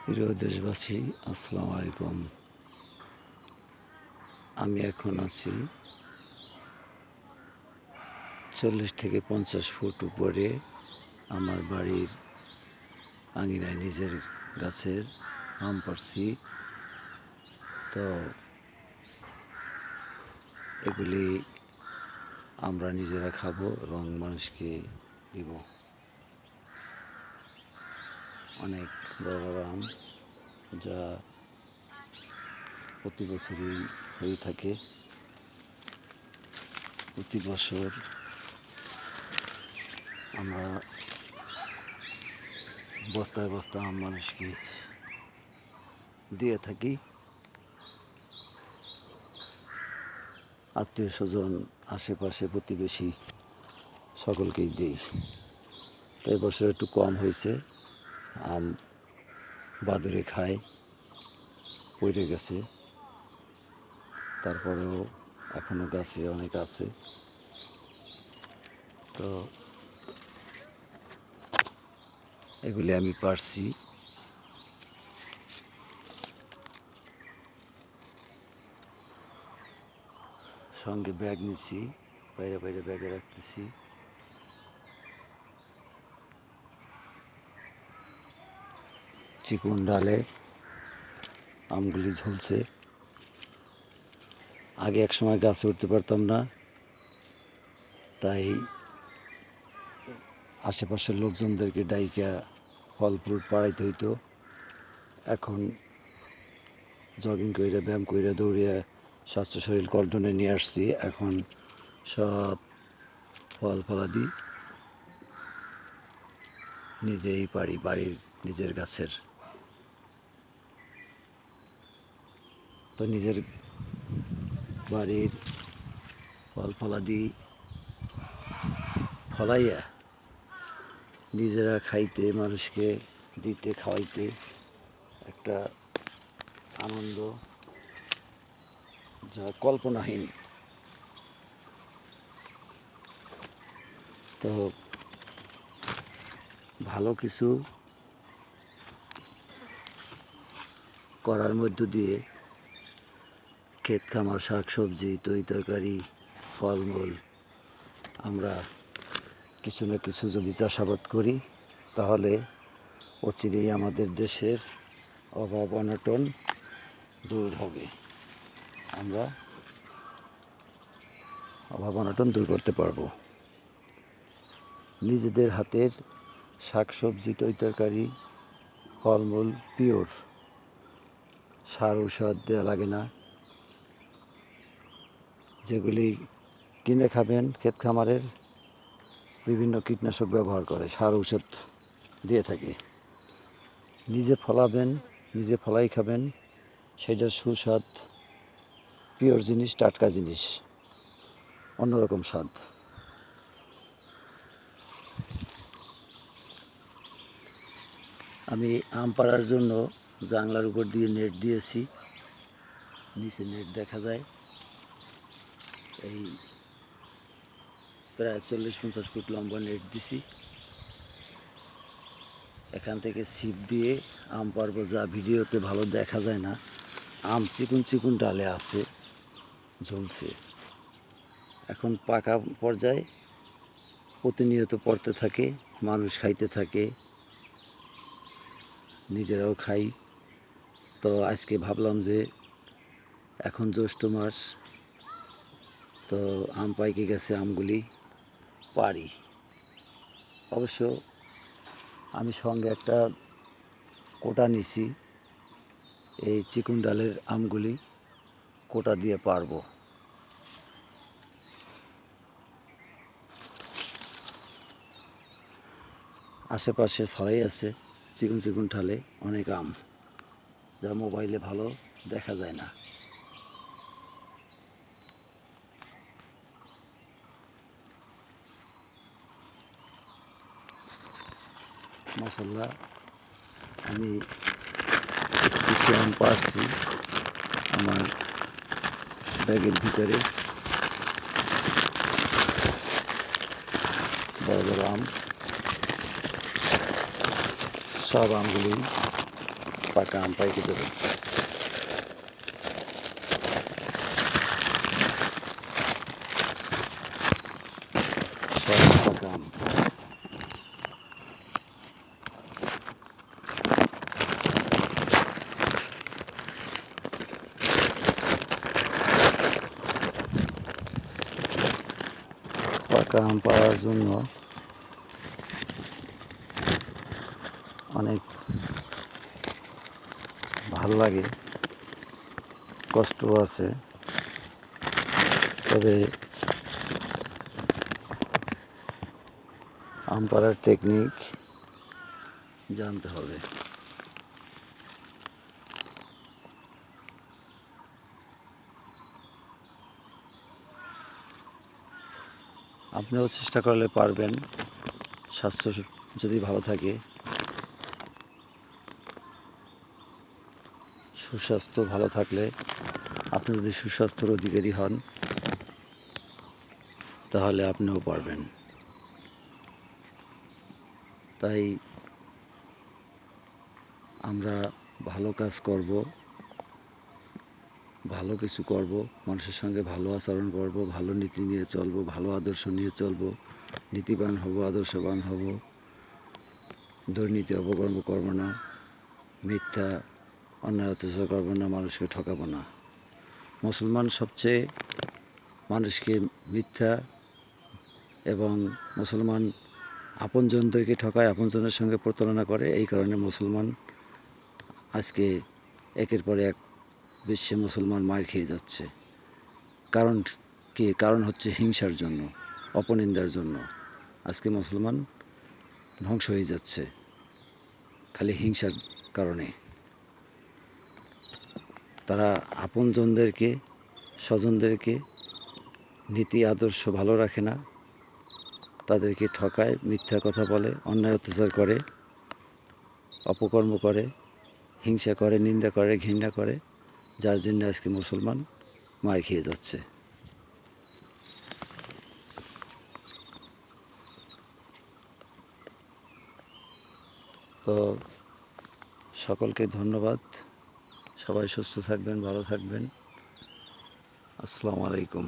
প্রিয় দেশবাসী, আসসালামু আলাইকুম। আমি এখন আছি 40 থেকে 50 ফুট উপরে আমার বাড়ির আঙিনায় নিজের গাছের আম পাড়ছি। তো এগুলি আমরা নিজেরা খাবো এবং মানুষকে দিব। অনেক বড় বড় আম, যা প্রতি বছরই হয়ে থাকে। প্রতি বছর আমরা বস্তায় বস্তা আম মানুষকে দিয়ে থাকি। আত্মীয় স্বজন, আশেপাশে প্রতিবেশী সকলকেই দিই। তো এবছর একটু কম হয়েছে, আম বাদুড়ে খায়, পড়ে গেছে। তারপরেও এখনো গাছে অনেক আছে। তো এগুলি আমি পারছি। সঙ্গে ব্যাগ নিচ্ছি, বাইরে বাইরে ব্যাগে রাখতেছি। চিকুন ডালে আমগুলি ঝুলছে। আগে এক সময় গাছে উঠতে পারতাম না, তাই আশেপাশের লোকজনদেরকে ডাইকা ফল ফ্রুট পাড়াইতে হইতো। এখন জগিং কইরা, ব্যায়াম কইরা, দৌড়িয়া স্বাস্থ্য শরীর কন্ট্রোলে নিয়ে আসছি। এখন সব ফল ফলাদি নিজেই পারি, বাড়ির নিজের গাছের। তো নিজের বাড়ির ফল ফলাদি ফলাইয়া নিজেরা খাইতে, মানুষকে দিতে, খাওয়াইতে একটা আনন্দ যা কল্পনাহীন। তো ভালো কিছু করার মধ্য দিয়ে ক্ষেত খামার, শাক সবজি, তরি তরকারি, ফলমূল আমরা কিছু না কিছু যদি চাষাবাদ করি, তাহলে অচিরেই আমাদের দেশের অভাব অনটন দূর হবে। আমরা অভাব অনটন দূর করতে পারবো। নিজেদের হাতের শাক সবজি, তরি তরকারি, ফলমূল পিওর, সার ঔষধ দেওয়া লাগে না। যেগুলি কিনে খাবেন, ক্ষেত খামারের বিভিন্ন কীটনাশক ব্যবহার করে, সার ঔষধ দিয়ে থাকে। নিজে ফলাবেন, নিজে ফলাই খাবেন, সেটার সুস্বাদ, পিওর জিনিস, টাটকা জিনিস, অন্যরকম স্বাদ। আমি আম পাড়ার জন্য জানলার উপর দিয়ে নেট দিয়েছি। নিচে নেট দেখা যায়। এই প্রায় 40-50 ফুট লম্বা নেট দিছি। এখান থেকে ছিপ দিয়ে আম পাড়বো, যা ভিডিওতে ভালো দেখা যায় না। আম চিকুন চিকুন ডালে আছে, ঝুলছে। এখন পাকা পর্যায়ে প্রতিনিয়ত পড়তে থাকে, মানুষ খাইতে থাকে, নিজেরাও খাই। তো আজকে ভাবলাম যে এখন জ্যৈষ্ঠ মাস, তো আম পাইকে গেছে, আমগুলি পারি। অবশ্য আমি সঙ্গে একটা কোটা নিছি। এই চিকুন ডালের আমগুলি কোটা দিয়ে পারবো। আশেপাশে ছড়াই আছে চিকুন চিকুন ঢালে অনেক আম, যা মোবাইলে ভালো দেখা যায় না। মাশাআল্লাহ, আমি কিছু আম পারছি আমার ব্যাগের ভিতরে। বড় বড় আম, সব আমগুলি পাকা আম পাইকে যাবে। সব পাকা আম। পাকা আম পাওয়ার জন্য অনেক ভালো লাগে, কষ্টও আছে, তবে আম পাড়ার টেকনিক জানতে হবে। আপনিও চেষ্টা করলে পারবেন, স্বাস্থ্য যদি ভালো থাকে, সুস্বাস্থ্য ভালো থাকলে, আপনি যদি সুস্বাস্থ্যের অধিকারী হন তাহলে আপনিও পারবেন। তাই আমরা ভালো কাজ করব, ভালো কিছু করব, মানুষের সঙ্গে ভালো আচরণ করব, ভালো নীতি নিয়ে চলব, ভালো আদর্শ নিয়ে চলব, নীতিবান হব, আদর্শবান হব, দুর্নীতি অপকর্ম করব না, মিথ্যা অন্যায় অত্যাচার করব না, মানুষকে ঠকাবো না। মুসলমান সবচেয়ে মানুষকে মিথ্যা এবং মুসলমান আপনজনদেরকে ঠকায়, আপনজনের সঙ্গে প্রতারণা করে। এই কারণে মুসলমান আজকে একের পর এক বিশ্বে মুসলমান মার খেয়ে যাচ্ছে। কারণ কি? কারণ হচ্ছে হিংসার জন্য, অপনিন্দার জন্য। আজকে মুসলমান ধ্বংস হয়ে যাচ্ছে খালি হিংসার কারণে। তারা আপনজনদেরকে, স্বজনদেরকে নীতি আদর্শ ভালো রাখে না, তাদেরকে ঠকায়, মিথ্যা কথা বলে, অন্যায় অত্যাচার করে, অপকর্ম করে, হিংসা করে, নিন্দা করে, ঘৃণা করে, যার জন্য আজকে মুসলমান মার খেয়ে যাচ্ছে। তো সকলকে ধন্যবাদ। সবাই সুস্থ থাকবেন, ভালো থাকবেন। আসসালামু আলাইকুম।